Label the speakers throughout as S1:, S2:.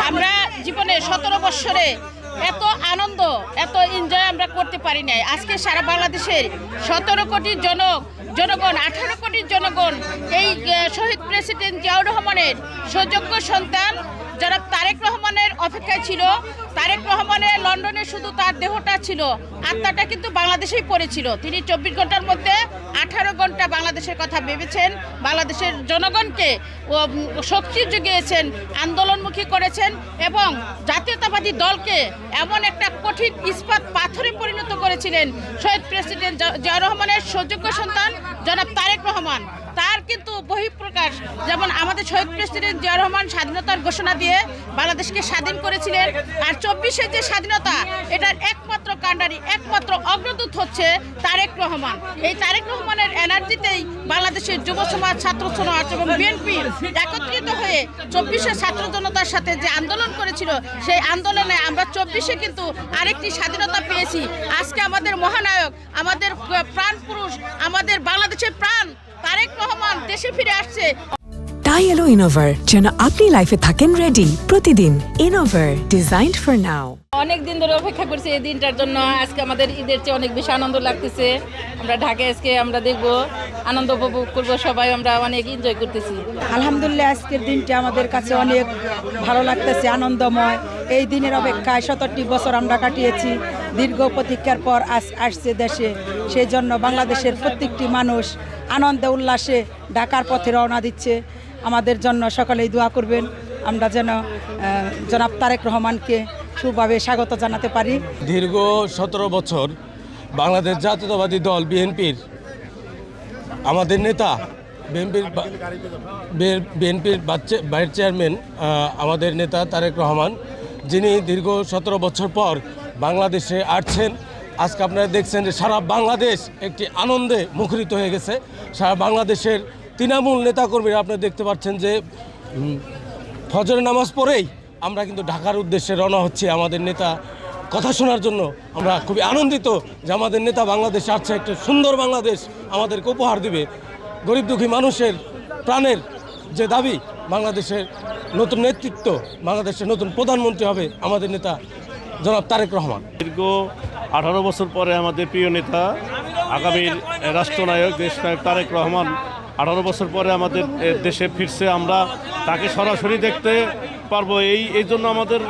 S1: আমরা জীবনে 17 বছরে এত আনন্দ এত এনজয় আমরা করতে পারি নাই। আজকে সারা বাংলাদেশের 17 কোটি জনগণ 18 কোটির জনগণ এই শহীদ প্রেসিডেন্ট জিয়াউর রহমানের সুযোগ্য সন্তান যারা তারেক রহমানের অপেক্ষায় ছিল। তারেক রহমানের লন্ডনে শুধু তার দেহটা ছিল, আত্মাটা কিন্তু বাংলাদেশেই পড়েছিল। তিনি 24 ঘন্টার মধ্যে 18 ঘন্টা বাংলাদেশের কথা ভেবেছেন, বাংলাদেশের জনগণকে শক্তি জুগিয়েছেন, আন্দোলনমুখী করেছেন এবং জাতীয়তাবাদী দলকে এমন একটা কঠিন ইস্পাত পাথরে পরিণত করেছিলেন। শহীদ প্রেসিডেন্ট জিয়াউর রহমানের সুযোগ্য সন্তান জনাব তারেক রহমান, তার কিন্তু বহিঃপ্রকাশ। যেমন আমাদের শহীদ প্রেসিডেন্ট জিয়াউর রহমান স্বাধীনতার ঘোষণা দিয়ে বাংলাদেশকে স্বাধীন করেছিলেন, আর 24-এর যে স্বাধীনতা এটার একমাত্র কাণ্ডারি, একমাত্র অগ্রদূত হচ্ছে তারেক রহমান। এই তারেক রহমানের এনার্জিতেই বাংলাদেশের যুব সমাজ, ছাত্র সমাজ এবং বিএনপি একত্রিত হয়ে 24-এর ছাত্র জনতার সাথে যে আন্দোলন করেছিল, সেই আন্দোলনে আমরা 24-এ কিন্তু আরেকটি স্বাধীনতা পেয়েছি। আজকে আমাদের মহানায়ক, আমাদের প্রাণ পুরুষ, আমাদের বাংলাদেশের প্রাণ তারেক রহমান দেশে ফিরে আসছে।
S2: তাই এলো ইনোভার, যেন আপনি লাইফে থাকেন রেডি প্রতিদিন। Innova, designed for now.
S1: অনেক দিন ধরে অপেক্ষা করছি এই দিনটার জন্য। আজকে আমাদের ঈদের চেয়ে অনেক বেশি আনন্দ লাগতেছে। আমরা ঢাকায় আজকে আমরা দেখবো, আনন্দ উপভোগ করবো, সবাই আমরা অনেক এনজয় করতেছি।
S3: আলহামদুলিল্লাহ, আজকের দিনটা আমাদের কাছে অনেক ভালো লাগতেছে, আনন্দময়। এই দিনের অপেক্ষায় 17টি বছর আমরা কাটিয়েছি। দীর্ঘ প্রতীক্ষার পর আসছে দেশে। সেই জন্য বাংলাদেশের প্রত্যেকটি মানুষ আনন্দে উল্লাসে ঢাকার পথে রওনা দিচ্ছে। আমাদের জন্য সকলেই দোয়া করবেন, আমরা যেন জনাব তারেক রহমানকে সুভাবে স্বাগত জানাতে পারি।
S4: দীর্ঘ 17 বছর বাংলাদেশ জাতীয়তাবাদী দল বিএনপির আমাদের নেতা, বিএনপির ভাইস চেয়ারম্যান আমাদের নেতা তারেক রহমান, যিনি দীর্ঘ 17 বছর পর বাংলাদেশে আসছেন। আজকে আপনারা দেখছেন যে সারা বাংলাদেশ একটি আনন্দে মুখরিত হয়ে গেছে। সারা বাংলাদেশের তৃণমূল নেতাকর্মীরা আপনারা দেখতে পাচ্ছেন যে ফজরের নামাজ পড়েই আমরা কিন্তু ঢাকার উদ্দেশ্যে রওনা হচ্ছি আমাদের নেতা কথা শোনার জন্য। আমরা খুবই আনন্দিত যে আমাদের নেতা বাংলাদেশে আসছে, একটা সুন্দর বাংলাদেশ আমাদেরকে উপহার দিবে। গরিব দুঃখী মানুষের প্রাণের যে দাবি, বাংলাদেশের নতুন নেতৃত্ব, বাংলাদেশের নতুন প্রধানমন্ত্রী হবে আমাদের নেতা জনাব তারেক রহমান।
S5: দীর্ঘ 18 বছর পরে আমাদের প্রিয় নেতা, আগামীর রাষ্ট্রনায়ক, দেশনায়ক তারেক রহমান 18 বছর পরে আমাদের দেশে ফিরছে। আমরা তাকে সরাসরি দেখতে পারবো, এই জন্য আমাদের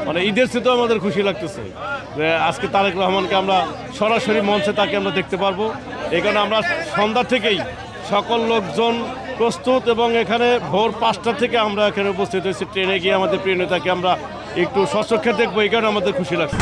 S5: মানে ঈদের চেয়েও আমাদের খুশি লাগতেছে যে আজকে তারেক রহমানকে আমরা সরাসরি মঞ্চে তাকে আমরা দেখতে পারবো। এই কারণে আমরা সন্ধ্যা থেকেই সকল লোকজন প্রস্তুত এবং এখানে ভোর 5টা থেকে আমরা এখানে উপস্থিত হয়েছি। ট্রেনে গিয়ে আমাদের প্রিয় নেতাকে আমরা একটু সচক্ষে দেখবো, এই কারণে আমাদের খুশি লাগছে।